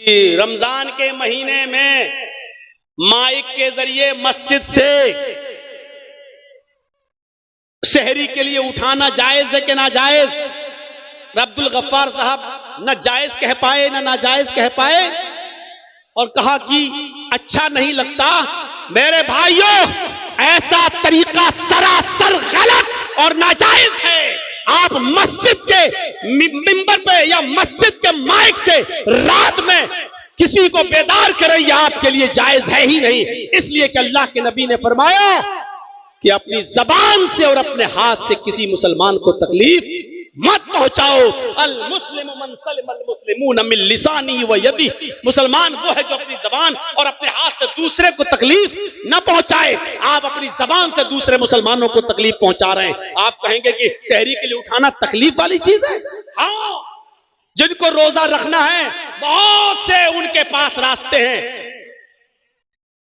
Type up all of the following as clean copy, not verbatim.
कि रमजान के महीने में माइक के जरिए मस्जिद से शहरी के लिए उठाना जायज है कि नाजायज? अब्दुल गफ्फार साहब न जायज कह पाए न नाजायज कह पाए और कहा कि अच्छा नहीं लगता। मेरे भाइयों, ऐसा तरीका सरासर गलत और नाजायज है। आप मस्जिद के मिंबर पे या मस्जिद के माइक से रात में किसी को बेदार करें, यह आपके लिए जायज है ही नहीं। इसलिए कि अल्लाह के नबी ने फरमाया कि अपनी जबान से और अपने हाथ से किसी मुसलमान को तकलीफ मत पहुंचाओ। अल मुस्लिम मन सलिम अल मुस्लिमून मिन लिसानी व यदी। मुसलमान वो है जो अपनी जबान और अपने हाथ से दूसरे को तकलीफ न पहुंचाए। आप अपनी जबान से दूसरे मुसलमानों को तकलीफ पहुंचा रहे हैं। आप कहेंगे कि शहरी के लिए उठाना तकलीफ वाली चीज है? हाँ, जिनको रोजा रखना है बहुत से उनके पास रास्ते हैं।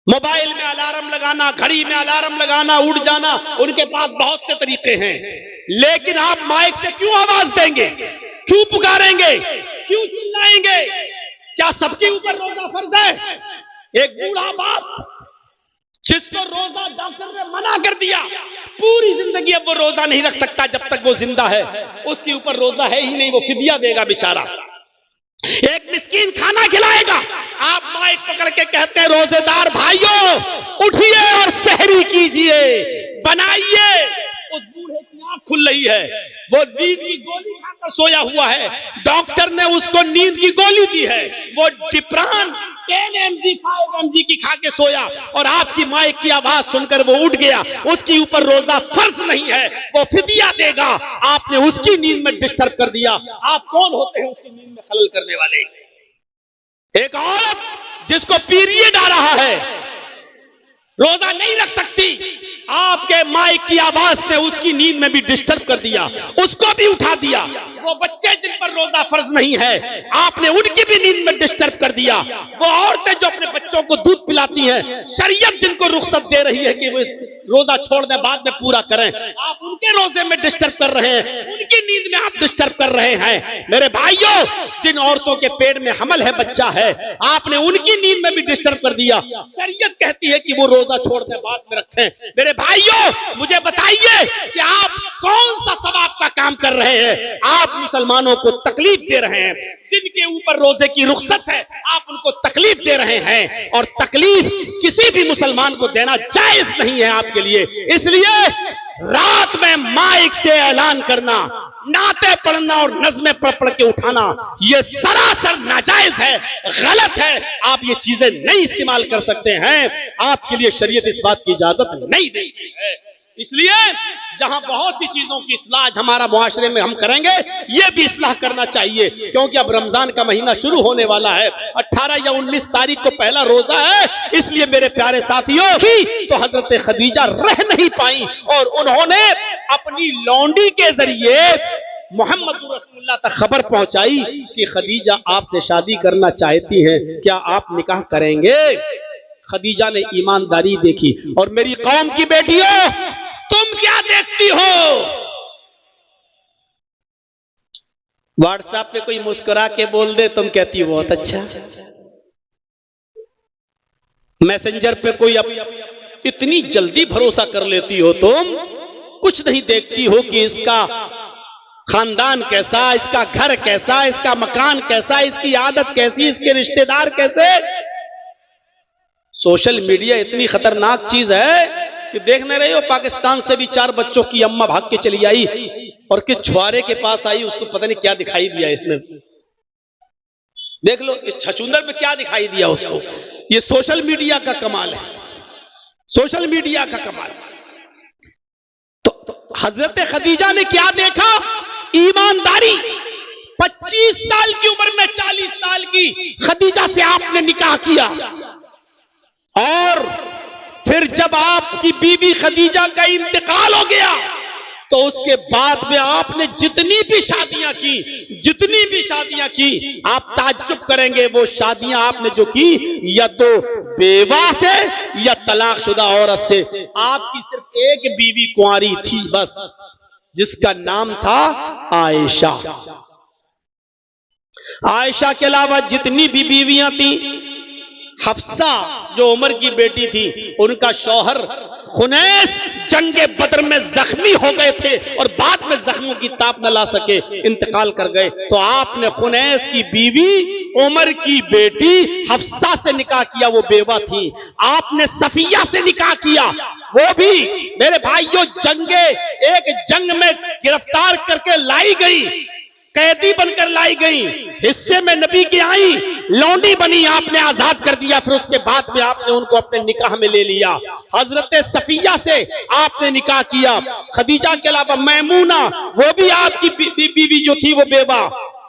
मोबाइल में अलार्म लगाना, घड़ी में अलार्म लगाना, उठ जाना, उनके पास बहुत से तरीके हैं। लेकिन आप माइक से क्यों आवाज देंगे? क्यों पुकारेंगे? क्यों चिल्लाएंगे? क्या सबके ऊपर रोजा फर्ज है? एक बूढ़ा बाप जिसको रोजा डॉक्टर ने मना कर दिया, पूरी जिंदगी अब वो रोजा नहीं रख सकता जब तक वो जिंदा है, उसके ऊपर रोजा है ही नहीं, वो फिदिया देगा बेचारा। एक मिस्कीन खाना खिलाएगा, आप माइक पकड़ के कहते हैं रोजेदार भाइयों उठिए और सहरी कीजिए, बनाइए। उस बूढ़े की आंख खुल रही है, वो नींद की गोली खाकर सोया हुआ है, डॉक्टर ने उसको नींद की गोली दी है, वो डिप्रान 10 mg 5 mg की खा के सोया और आपकी माइक की आवाज सुनकर वो उठ गया। उसके ऊपर रोजा फर्ज नहीं है, वो फिदिया देगा। आपने उसकी नींद में डिस्टर्ब कर दिया। आप कौन होते हैं उसकी नींद में खलल करने वाले? एक औरत जिसको पीरियड आ रहा है रोजा नहीं रख सकती, आपके माइक की आवाज ने उसकी नींद में भी डिस्टर्ब कर दिया, उसको भी उठा दिया। वो बच्चे जिन पर रोजा फर्ज नहीं है, आपने उनकी भी नींद में डिस्टर्ब कर दिया। वो औरतें जो अपने बच्चों को दूध पिलाती हैं, शरीयत जिनको रुख्सत दे रही है कि वो रोजा छोड़ दे बाद में पूरा करें, आप उनके रोजे में डिस्टर्ब कर रहे हैं, उनकी नींद में आप डिस्टर्ब कर रहे हैं। मेरे भाइयों, जिन औरतों के पेट में हमल है, बच्चा है, आपने उनकी नींद में भी डिस्टर्ब कर दिया। शरीयत कहती है कि वो रोजा छोड़ दे बाद में रखें। मेरे भाइयों, मुझे बताइए कि आप कौन सा सवाब का काम कर रहे हैं? आप मुसलमानों को तकलीफ दे रहे हैं। जिनके ऊपर रोजे की रुख्सत है, आप उनको तकलीफ दे रहे हैं, और तकलीफ किसी भी मुसलमान को देना जायज नहीं है आपके लिए। इसलिए रात में माइक से ऐलान करना, नाते पढ़ना और नज़्में पढ़ पढ़ के उठाना, यह सरासर नाजायज है, गलत है। आप ये चीजें नहीं इस्तेमाल कर सकते हैं, आपके लिए शरीयत इस बात की इजाजत नहीं देती है। इसलिए जहां बहुत सी चीजों की इस्लाह हमारा मुआशरे में हम करेंगे, यह भी इस्लाह करना चाहिए, क्योंकि अब रमजान का महीना शुरू होने वाला है। 18 या 19 तारीख को पहला रोजा है। इसलिए मेरे प्यारे साथियों, तो हजरत खदीजा रह नहीं पाई और उन्होंने अपनी लौंडी के जरिए मोहम्मद रसूलुल्लाह तक खबर पहुंचाई कि खदीजा आपसे शादी करना चाहती हैं, क्या आप निकाह करेंगे? खदीजा ने ईमानदारी देखी। और मेरी कौम की बेटियों, तुम क्या देखती हो? व्हाट्सएप पे कोई मुस्कुरा के बोल दे, तुम कहती हो बहुत अच्छा। मैसेंजर पे कोई इतनी जल्दी भरोसा कर लेती हो तुम, कुछ नहीं देखती हो कि इसका खानदान कैसा, इसका घर कैसा, इसका मकान कैसा, इसकी आदत कैसी, इसके रिश्तेदार कैसे। सोशल मीडिया इतनी खतरनाक चीज है कि देख नहीं रहे हो, पाकिस्तान से भी 4 बच्चों की अम्मा भाग के चली आई और किस छुआरे के पास आई, उसको पता नहीं क्या दिखाई दिया इसमें। देख लो इस छछूंदर पे क्या दिखाई दिया उसको। ये सोशल मीडिया का कमाल है, सोशल मीडिया का कमाल। तो हजरत खदीजा ने क्या देखा? ईमानदारी। 25 साल की उम्र में 40 साल की खदीजा से आपने निकाह किया, और फिर जब आपकी बीबी खदीजा का इंतकाल हो गया, तो उसके बाद में आपने जितनी भी शादियां की, आप ताज्जुब करेंगे वो शादियां आपने जो की, या तो बेवा से या तलाकशुदा औरत से। आपकी सिर्फ एक बीवी कुंवारी थी बस, जिसका नाम था आयशा। आयशा के अलावा जितनी भी बीवियां थी, हफ्सा जो उमर की बेटी थी, उनका शौहर खुनैस जंगे बदर में जख्मी हो गए थे और बाद में जख्मों की ताप न ला सके, इंतकाल कर गए। तो आपने खुनैस की बीवी उमर की बेटी हफ्सा से निकाह किया, वो बेवा थी। आपने सफिया से निकाह किया, वो भी मेरे भाइयों एक जंग में गिरफ्तार करके लाई गई, कैदी बनकर लाई गई, हिस्से में नबी की आई, लौंडी बनी, आपने आजाद कर दिया। फिर उसके बाद में आपने उनको अपने निकाह में ले लिया। हजरत सफिया से आपने निकाह किया। खदीजा के अलावा मैमूना, वो भी आपकी बीवी जो थी वो बेवा।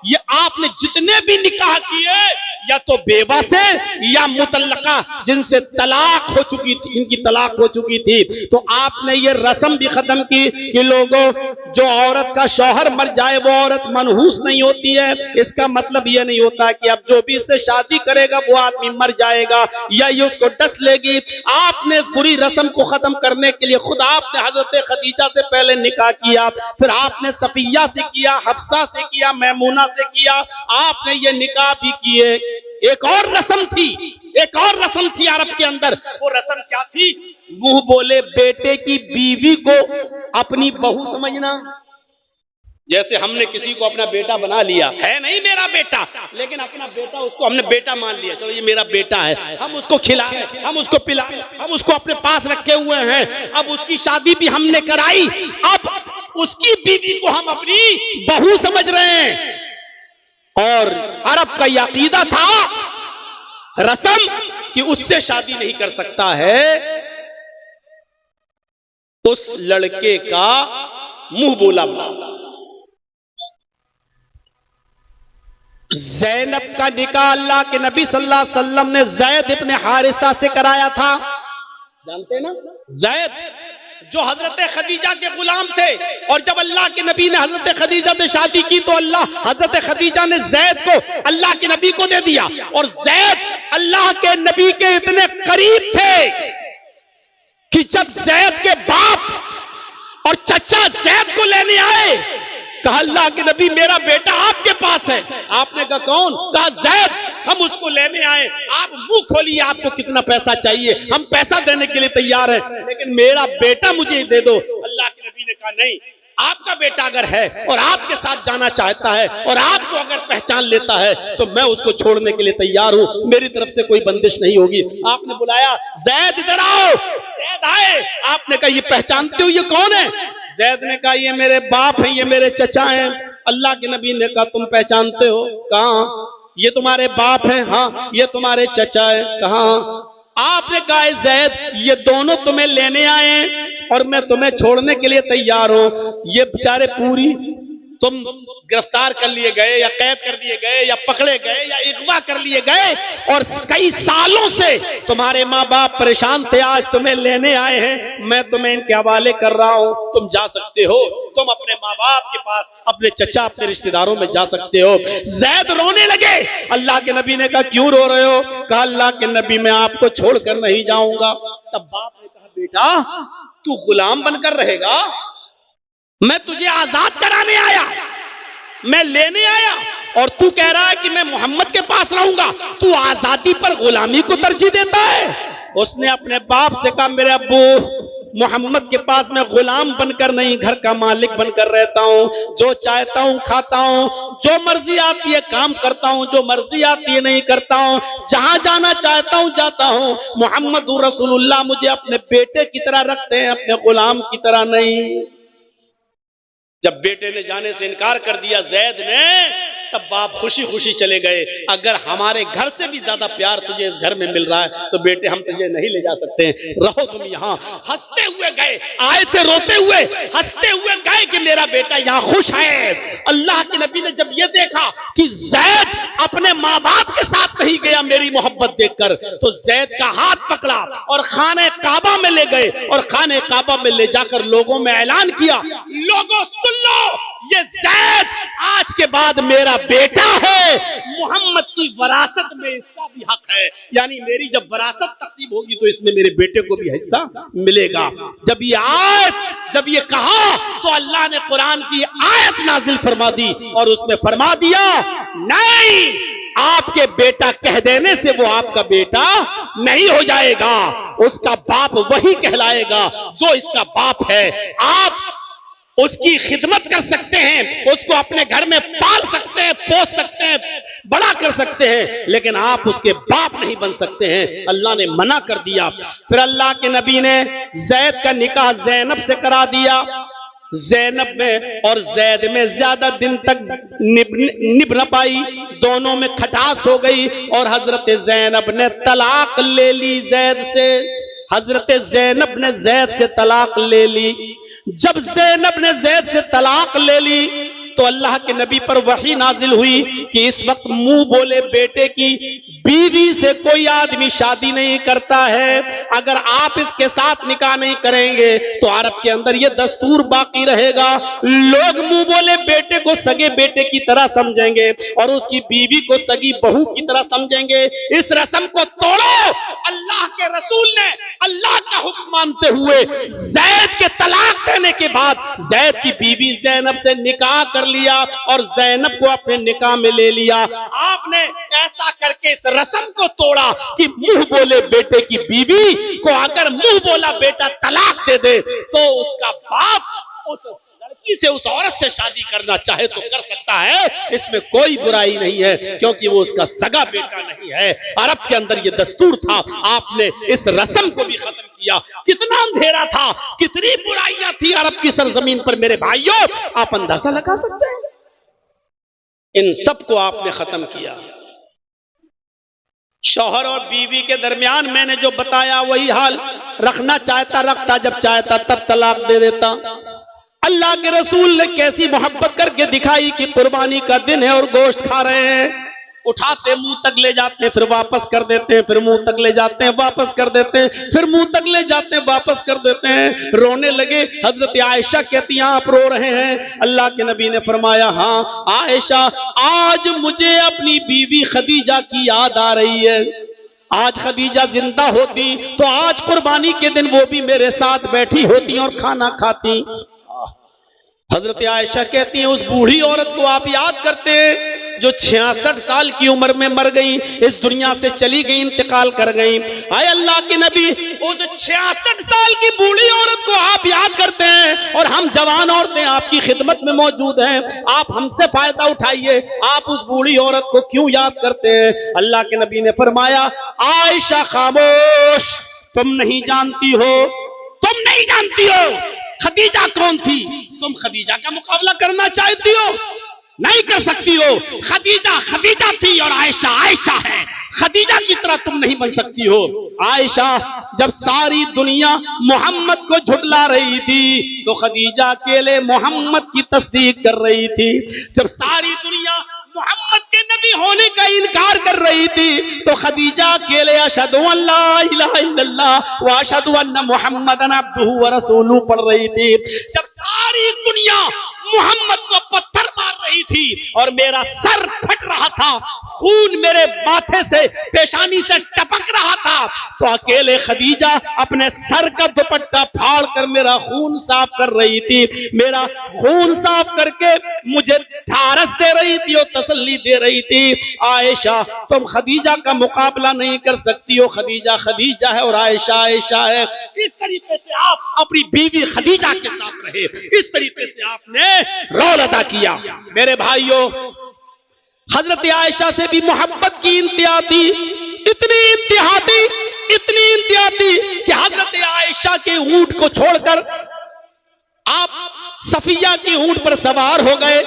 ये आपने जितने भी निकाह किए, या तो बेवा से या मुतल्लका, जिनसे तलाक हो चुकी थी, इनकी तलाक हो चुकी थी। तो आपने ये रस्म भी खत्म की कि लोगों, जो औरत का शौहर मर जाए वो औरत मनहूस नहीं होती है। इसका मतलब ये नहीं होता कि अब जो भी इससे शादी करेगा वो आदमी मर जाएगा या ये उसको डस लेगी। आपने इस बुरी रस्म को खत्म करने के लिए खुद आपने हजरत खदीजा से पहले निकाह किया, फिर आपने सफिया से किया, हफ्सा से किया, मैमूना से किया, आपने ये निकाह भी किए। एक और रस्म थी अरब के अंदर। वो रस्म क्या थी? मुंह बोले बेटे की बीवी को अपनी बहू समझना। जैसे हमने किसी को अपना बेटा बना लिया, है नहीं मेरा बेटा, लेकिन अपना बेटा उसको हमने बेटा मान लिया, चलो ये मेरा बेटा है, हम उसको खिलाए, हम उसको पिलाए, हम उसको अपने पास रखे हुए हैं। अब उसकी शादी भी हमने कराई, अब उसकी बीवी को हम अपनी बहू समझ रहे हैं। और अरब का यह अकीदा था, रस्म, कि उससे शादी नहीं कर सकता है उस लड़के का मुंह बोला बाप। ज़ैनब का निकाह अल्लाह के नबी सल्लल्लाहु अलैहि वसल्लम ने ज़ैद इब्ने हारिसा से कराया था। जानते ना, ज़ैद जो हजरत खदीजा के गुलाम थे, और जब अल्लाह के नबी ने हजरत खदीजा से शादी की तो हजरत खदीजा ने ज़ैद को अल्लाह के नबी को दे दिया। और ज़ैद अल्लाह के नबी के इतने करीब थे कि जब ज़ैद के बाप और चचा ज़ैद को लेने आए, कहा अल्लाह के नबी मेरा बेटा आपके पास है। आपने कहा कौन? कहा ज़ैद, हम उसको लेने आए, आप मुंह खोलिए, आपको कितना पैसा चाहिए, हम पैसा देने के लिए तैयार हैं, लेकिन मेरा बेटा मुझे दे दो। अल्लाह के नबी ने कहा नहीं, आपका बेटा अगर है और आपके साथ जाना चाहता है और आपको अगर पहचान लेता है तो मैं उसको छोड़ने के लिए तैयार हूं, मेरी तरफ से कोई बंदिश नहीं होगी। आपने बुलाया, ज़ैद इधर आओ। ज़ैद आए। आपने कहा ये पहचानते हो ये कौन है? ज़ैद ने कहा ये मेरे बाप हैं, ये मेरे चचा हैं। अल्लाह के नबी ने कहा तुम पहचानते हो? कहा ये तुम्हारे बाप हैं? हाँ। ये तुम्हारे चचा है? कहा। आपने कहा ज़ैद ये दोनों तुम्हें लेने आए और मैं तुम्हें छोड़ने के लिए तैयार हूं। ये बेचारे पूरी तुम गिरफ्तार कर लिए गए या कैद कर दिए गए या पकड़े गए या अगवा कर लिए गए और कई सालों से तुम्हारे माँ बाप परेशान थे, आज तुम्हें लेने आए हैं, मैं तुम्हें इनके हवाले कर रहा हूं, तुम जा सकते हो, तुम अपने माँ बाप के पास, अपने चचा, अपने रिश्तेदारों में जा सकते हो। ज़ैद रोने लगे। अल्लाह के नबी ने कहा क्यों रो रहे हो? कहा अल्लाह के नबी मैं आपको छोड़कर नहीं जाऊंगा। तब बाप ने कहा बेटा तू गुलाम बनकर रहेगा, मैं तुझे आजाद कराने आया, मैं लेने आया, और तू कह रहा है कि मैं मोहम्मद के पास रहूंगा, तू आजादी पर गुलामी को तरजीह देता है। उसने अपने बाप से कहा मेरे अब्बू मोहम्मद के पास मैं गुलाम बनकर नहीं, घर का मालिक बनकर रहता हूं, जो चाहता हूं खाता हूं, जो मर्जी आती है काम करता हूं, जो मर्जी आती है नहीं करता हूं, जहां जाना चाहता हूं जाता हूं। मोहम्मद रसूलुल्लाह मुझे अपने बेटे की तरह रखते हैं, अपने गुलाम की तरह नहीं। जब बेटे ने जाने से इनकार कर दिया ज़ैद ने, तब बाप खुशी खुशी चले गए। अगर हमारे घर से भी ज्यादा प्यार तुझे इस घर में मिल रहा है तो बेटे हम तुझे नहीं ले जा सकते, रहो तुम यहाँ। हंसते हुए गए, आए थे रोते हुए, हंसते हुए गए कि मेरा बेटा यहाँ खुश है। अल्लाह के नबी ने जब ये देखा कि ज़ैद अपने माँ बाप के साथ नहीं गया, मेरी मेरी मोहब्बत देखकर। तो जैद का हाथ पकड़ा और खाने काबा में ले गए और खाने काबा में ले जाकर लोगों में ऐलान किया, लोगों सुन लो, ये जैद आज के बाद मेरा बेटा है, मोहम्मद की वरासत में इसका भी हक है, यानी मेरी जब वरासत तकसीम होगी तो इसमें मेरे बेटे को भी हिस्सा मिलेगा। जब ये कहा तो अल्लाह ने कुरान की आयत नाजिल फरमा दी और उसमें फरमा दिया, नहीं, आपके बेटा कह देने से वो आपका बेटा नहीं हो जाएगा, उसका बाप वही कहलाएगा जो इसका बाप है। आप उसकी खिदमत कर सकते हैं, उसको अपने घर में पाल सकते हैं, पोस सकते हैं, बड़ा कर सकते हैं, लेकिन आप उसके बाप नहीं बन सकते हैं। अल्लाह ने मना कर दिया। फिर अल्लाह के नबी ने जैद का निकाह ज़ैनब से करा दिया। ज़ैनब में और जैद में ज्यादा दिन तक निभ न पाई, दोनों में खटास हो गई और हजरत ज़ैनब ने तलाक ले ली जैद से। हजरत ज़ैनब ने जैद से तलाक ले ली। जब ज़ैनब ने जैद से तलाक ले ली तो अल्लाह के नबी पर वही नाजिल हुई कि इस वक्त मुंह बोले बेटे की बीवी से कोई आदमी शादी नहीं करता है। अगर आप इसके साथ निकाह नहीं करेंगे तो अरब के अंदर यह दस्तूर बाकी रहेगा, लोग मुंह बोले बेटे को सगे बेटे की तरह समझेंगे और उसकी बीवी को सगी बहू की तरह समझेंगे। इस रस्म को तोड़ो। अल्लाह के रसूल ने अल्लाह का हुक्म मानते हुए जैद के तलाक देने के बाद जैद की बीवी ज़ैनब से निकाह कर लिया और ज़ैनब को अपने निकाह में ले लिया। आपने ऐसा करके इस रस्म को तोड़ा कि मुंह बोले बेटे की बीवी को अगर मुंह बोला बेटा तलाक दे दे तो उसका बाप उस लड़की से, उस औरत से शादी करना चाहे तो कर सकता है, इसमें कोई बुराई नहीं है, क्योंकि वो उसका सगा बेटा नहीं है। अरब के अंदर ये दस्तूर था, आपने इस रस्म को भी खत्म किया। कितना अंधेरा था, कितनी बुराइयां थी अरब की सरजमीन पर मेरे भाइयों, आप अंदाजा लगा सकते हैं। इन सब को आपने खत्म किया। शौहर और बीवी के दरमियान मैंने जो बताया वही हाल, रखना चाहता रखता, जब चाहता तब तलाक दे देता। अल्लाह के रसूल ने कैसी मोहब्बत करके दिखाई कि कुर्बानी का दिन है और गोश्त खा रहे हैं, उठाते मुंह तक ले जाते हैं, फिर वापस कर देते हैं, फिर मुंह तक ले जाते हैं, वापस कर देते हैं, फिर मुंह तक ले जाते हैं, वापस कर देते हैं। रोने लगे। हजरत आयशा कहती हैं आप रो रहे हैं? अल्लाह के नबी ने फरमाया, हाँ आयशा, आज मुझे अपनी बीवी खदीजा की याद आ रही है। आज खदीजा जिंदा होती तो आज कुर्बानी के दिन वो भी मेरे साथ बैठी होती और खाना खाती। हजरत आयशा कहती हैं, उस बूढ़ी औरत को आप याद करते हैं जो 66 साल की उम्र में मर गई, इस दुनिया से चली गई, इंतकाल कर गई। आए अल्लाह के नबी, उस 66 साल की बूढ़ी औरत को आप याद करते हैं और हम जवान औरतें आपकी खिदमत में मौजूद हैं, आप हमसे फायदा उठाइए, आप उस बूढ़ी औरत को क्यों याद करते हैं? अल्लाह के नबी ने फरमाया, आयशा खामोश, तुम नहीं जानती हो, तुम नहीं जानती हो खदीजा कौन थी। तुम खदीजा का मुकाबला करना चाहती हो, नहीं कर सकती हो। खदीजा खदीजा थी और आयशा आयशा है, खदीजा की तरह तुम नहीं बन सकती हो। आयशा जब सारी दुनिया मोहम्मद को झुटला रही थी तो खदीजा अकेले मोहम्मद की तस्दीक कर रही थी। जब सारी दुनिया मोहम्मद के नबी होने का इनकार कर रही थी तो खदीजा अकेले अशहदु अल्ला इलाहा इल्लल्लाह व अशहदु अन्न मुहम्मदन अब्दुहु व रसूलुहु पढ़ रही थी। जब सारी दुनिया मोहम्मद को पत्थर मार रही थी और मेरा सर फट रहा था, खून मेरे माथे से, पेशानी से टपक रहा था, तो अकेले खदीजा अपने सर का दुपट्टा फाड़ कर मेरा खून साफ कर रही थी। मेरा खून साफ करके मुझे ढारस दे रही थी और तसल्ली दे रही थी। आयशा, तुम खदीजा का मुकाबला नहीं कर सकती हो, खदीजा खदीजा है और आयशा आयशा है। इस तरीके से आप अपनी बीवी खदीजा के साथ रहे, इस तरीके से आपने रोल अदा किया। मेरे भाइयों, हजरत आयशा से भी मोहब्बत की इंतहा थी, इतनी इंतहा थी, इतनी इंतहा थी कि हजरत आयशा के ऊंट को छोड़कर आप सफिया की ऊंट पर सवार हो गए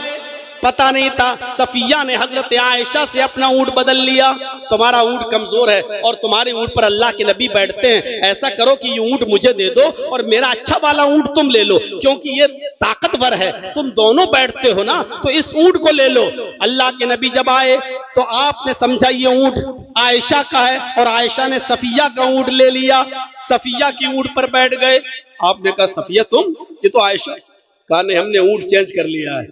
पता नहीं था। सफिया ने हजरत आयशा से अपना ऊंट बदल लिया, तुम्हारा ऊंट कमजोर है और तुम्हारे ऊंट पर अल्लाह के नबी बैठते हैं, ऐसा करो कि ये ऊंट मुझे दे दो और मेरा अच्छा वाला ऊंट तुम ले लो, क्योंकि ये ताकतवर है, तुम दोनों बैठते हो ना, तो इस ऊंट को ले लो। अल्लाह के नबी जब आए तो आपने समझा ये ऊंट आयशा का है और आयशा ने सफिया का ऊंट ले लिया, सफिया की ऊंट पर बैठ गए। आपने कहा सफिया तुम, ये तो आयशा। कहा नहीं, हमने ऊंट चेंज कर लिया है।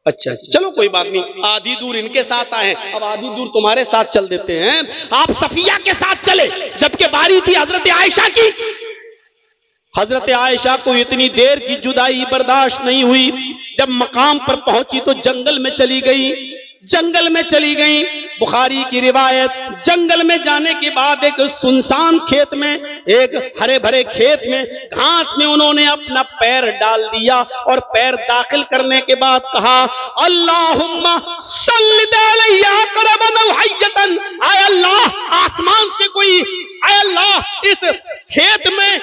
अच्छा चलो कोई बात नहीं, आधी दूर इनके साथ आए, अब आधी दूर तुम्हारे साथ चल देते हैं। आप सफिया के साथ चले, जबकि बारी थी हजरत आयशा की। हजरत आयशा को इतनी देर की जुदाई बर्दाश्त नहीं हुई, जब मकाम पर पहुंची तो जंगल में चली गई, जंगल में चली गई। बुखारी की रिवायत, जंगल में जाने के बाद एक सुनसान खेत में, एक हरे भरे खेत में घास में उन्होंने अपना पैर डाल दिया और पैर दाखिल करने के बाद कहा अल्लाहुम्मा सल्लि अलैया करबन औ हय्यतन, आय अल्लाह आसमान से कोई, आय अल्लाह इस खेत में,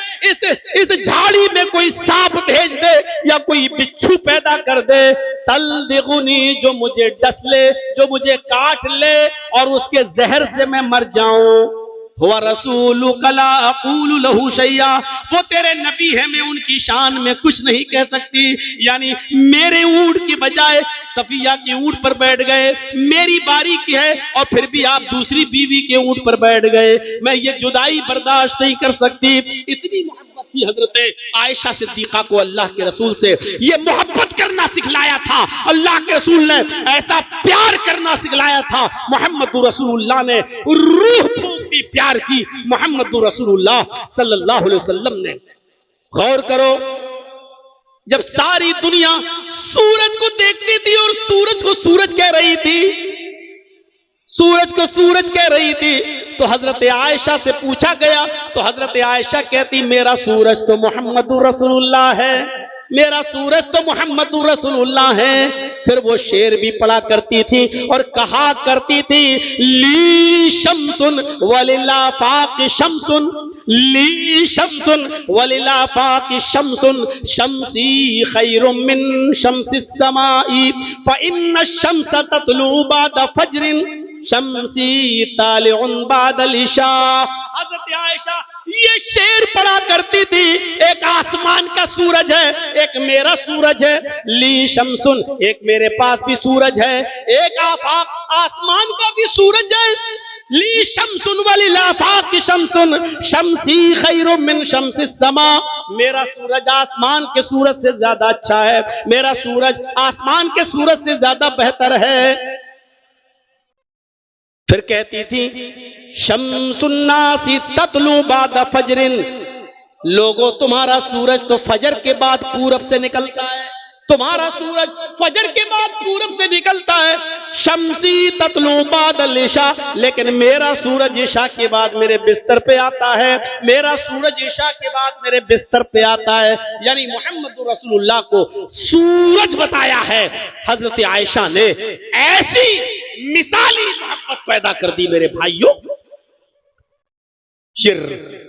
इस झाड़ी में कोई सांप भेज दे या कोई बिच्छू पैदा कर दे, तल्दिगुनी, जो मुझे डस ले, जो मुझे काट ले और उसके जहर से मैं मर जाऊं। हुआ रसूलु कला अकूलु लहू शैया, वो तेरे नबी है, मैं उनकी शान में कुछ नहीं कह सकती। यानी मेरे ऊंट की बजाय सफिया के ऊंट पर बैठ गए, मेरी बारी की है और फिर भी आप दूसरी बीवी के ऊंट पर बैठ गए, मैं ये जुदाई बर्दाश्त नहीं कर सकती। इतनी मोहब्बत थी हजरत आयशा सिद्दीका को अल्लाह के रसूल से, ये मोहब्बत करना सिखलाया था अल्लाह के रसूल ने, ऐसा प्यार करना सिखलाया था मोहम्मद रसूलुल्लाह ने, रूह फूंकती प्यार की मोहम्मद रसूलुल्लाह सल्लल्लाहु अलैहि वसल्लम ने। गौर करो, जब सारी दुनिया सूरज को देखती थी और सूरज को सूरज कह रही थी, सूरज को सूरज कह रही थी, तो हजरत आयशा से पूछा गया तो हजरत आयशा कहती मेरा सूरज तो मोहम्मद रसूलुल्लाह है, मेरा सूरज तो मोहम्मद रसूलुल्लाह है। फिर वो शेर भी पढ़ा करती थी और कहा करती थी ली शम्सुन वलिल्ला फाक शम्सुन, ली शम्सुन वलिल्ला फाक शम्सुन, शम्सी खैरुम मिन शम्सिस समाई, फ इन्न शम्स ततलू बाद फज्रिन, शम्सी तालिउन बादल इशा। हजरत आयशा ये शेर पढ़ा करती थी, एक आसमान का सूरज है, एक मेरा सूरज है, ली शम्सुन, एक मेरे पास भी सूरज है, एक आफाक आसमान का भी सूरज है, ली शम्सुन वलिल आफाक शम्सुन, शम्सी खैरुम मिन शम्सिस समा, मेरा सूरज आसमान के सूरज से ज्यादा अच्छा है, मेरा सूरज आसमान के सूरज से ज्यादा बेहतर है। फिर कहती थी शम्सुन्नासी ततलू बाद फजरिन, लोगों तुम्हारा सूरज तो फजर के बाद पूरब से निकलता है, तुम्हारा सूरज फजर के बाद पूरब से निकलता है। शम्सी ततलू बादल इशा, लेकिन मेरा सूरज इशा के बाद मेरे बिस्तर पे आता है, मेरा सूरज इशा के बाद मेरे बिस्तर पे आता है। यानी मोहम्मद रसूलुल्लाह को सूरज बताया है हजरत आयशा ने, ऐसी मिसाली मोहब्बत पैदा कर दी मेरे भाइयों। ये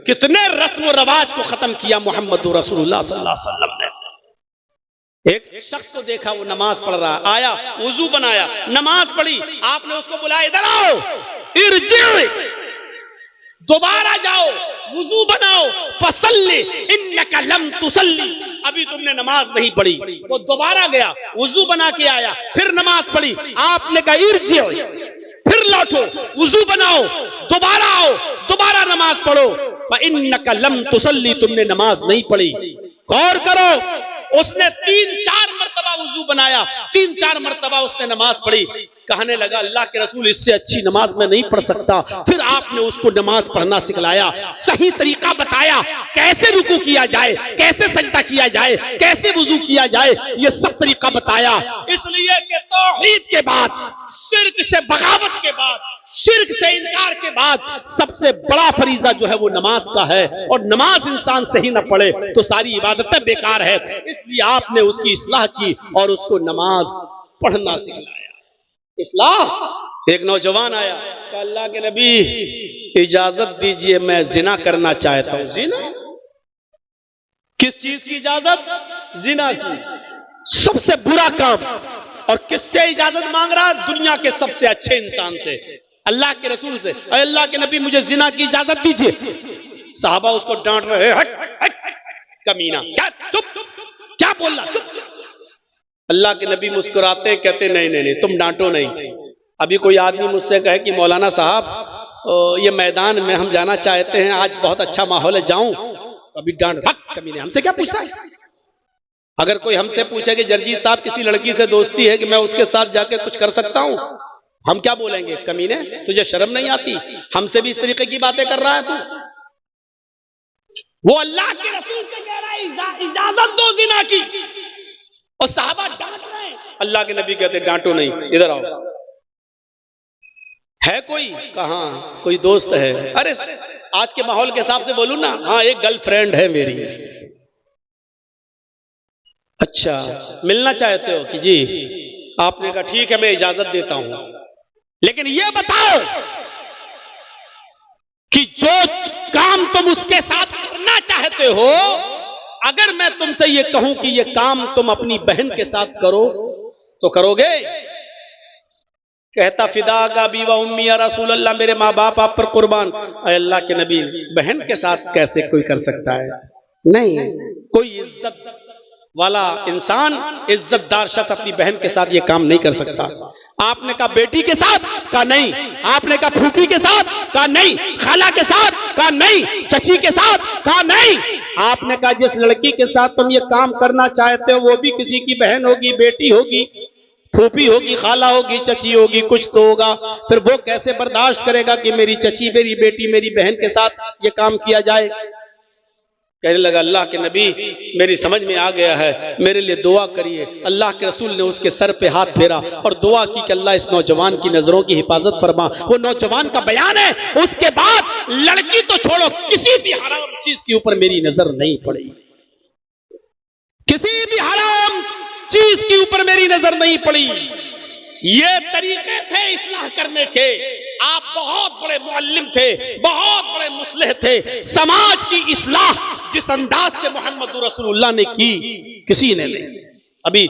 कितने रस्म और रवाज को खत्म किया मोहम्मद रसूलुल्लाह सल्लल्लाहु अलैहि वसल्लम ने। एक शख्स को देखा, वो नमाज पढ़ रहा, आया वुजू बनाया, नमाज पढ़ी, आपने उसको बुलाया इधर आओ, इरजी, दोबारा जाओ, वुजू बनाओ, फसल्ली इन्नका लम तुसल्ली, अभी तुमने नमाज नहीं पढ़ी। वो दोबारा गया, वुजू बना के आया, फिर नमाज पढ़ी, आपने कहा इरजी, फिर लौटो, वुजू बनाओ, दोबारा आओ, दोबारा नमाज पढ़ो, इन्नका लम तुसल्ली, तुमने नमाज नहीं पढ़ी। गौर करो, उसने 3-4 मरतबा वुजू बनाया, 3-4 मरतबा उसने नमाज पढ़ी, कहने लगा अल्लाह के रसूल इससे अच्छी नमाज मैं नहीं पढ़ सकता। फिर आपने उसको नमाज पढ़ना सिखलाया, सही तरीका बताया, कैसे रुकू किया जाए, कैसे सजदा किया जाए, कैसे वुजू किया जाए, ये सब तरीका बताया। इसलिए कि तौहीद के बाद, शिर्क से बगावत के बाद, शिर्क से इनकार के बाद सबसे बड़ा फरीजा जो है वो नमाज का है, और नमाज इंसान सही न पढ़े तो सारी इबादतें बेकार है। इसलिए आपने उसकी इस्लाह की और उसको नमाज पढ़ना सिखाया। इस्लाह, एक नौजवान आया, कहा अल्लाह के नबी इजाजत दीजिए, मैं जिना करना चाहता हूं। जिना? किस चीज की इजाजत? जिना की। सबसे बुरा काम और किससे इजाजत मांग रहा? दुनिया के सबसे अच्छे इंसान से, अल्लाह के रसूल से। अल्लाह के नबी मुझे जिना की इजाजत दीजिए। साहबा उसको डांट रहे, हट हट कमीना, क्या चुप, क्या बोल रहा, चुप। अल्लाह के नबी मुस्कुराते कहते नहीं नहीं नहीं, तुम डांटो नहीं। अभी कोई आदमी मुझसे कहे कि मौलाना साहब ये मैदान में हम जाना चाहते हैं, आज बहुत अच्छा माहौल है, जाऊं? अभी डांट, कमीने, हमसे क्या पूछता है? अगर कोई हमसे पूछे कि जर्जीत साहब किसी लड़की से दोस्ती है कि मैं उसके साथ जाके कुछ कर सकता हूं, हम क्या बोलेंगे? कमीने, तुझे शर्म नहीं आती? हमसे भी इस तरीके की बातें कर रहा है तू? वो अल्लाह के रसूल से कह रहा है इजाजत दो जिना की, और साहबा डांट रहे हैं। अल्लाह के नबी कहते डांटो नहीं, इधर आओ। है कोई? कहां कोई दोस्त है? अरे आज के माहौल के हिसाब से बोलूं ना, हाँ एक गर्लफ्रेंड है मेरी। अच्छा, मिलना चाहते हो कि जी? आपने कहा ठीक है मैं इजाजत देता हूं, लेकिन ये बताओ कि जो काम तुम उसके साथ करना चाहते हो, अगर मैं तुमसे ये कहूं कि ये काम तुम अपनी बहन के साथ करो तो करोगे? कहता फिदा का बीवा उम्मी या रसूल अल्लाह, मेरे माँ बाप आप पर कुर्बान। अल्लाह के नबी, बहन के साथ कैसे कोई कर सकता है? नहीं, कोई इज्जत वाला इंसान, इज्जतदार शख्स अपनी बहन के साथ ये काम नहीं कर सकता। आपने कहा बेटी के साथ? कहा नहीं। आपने कहा फूफी के साथ? कहा नहीं। खाला के साथ? कहा नहीं। चची के साथ? कहा नहीं। आपने कहा जिस लड़की के साथ तुम ये काम करना चाहते हो वो भी किसी की बहन होगी, बेटी होगी, फूफी होगी, खाला होगी, चची होगी, कुछ तो होगा। फिर वो कैसे बर्दाश्त करेगा कि मेरी चची, मेरी बेटी, मेरी बहन के साथ ये काम किया जाए? कहने लगा अल्लाह के नबी मेरी समझ में आ गया है, मेरे लिए दुआ करिए। अल्लाह के रसूल ने उसके सर पे हाथ फेरा और दुआ की कि अल्लाह इस नौजवान की नजरों की हिफाजत फरमा। वो नौजवान का बयान है, उसके बाद लड़की तो छोड़ो, किसी भी हराम चीज के ऊपर मेरी नजर नहीं पड़ी, किसी भी हराम चीज के ऊपर मेरी नजर नहीं पड़ी। ये तरीके थे इस्लाह करने के। आप बहुत बड़े मुअल्लिम थे, बहुत बड़े मुस्लिह थे। समाज की इस्लाह जिस अंदाज से मोहम्मद रसूलुल्लाह ने की, किसी ने नहीं। अभी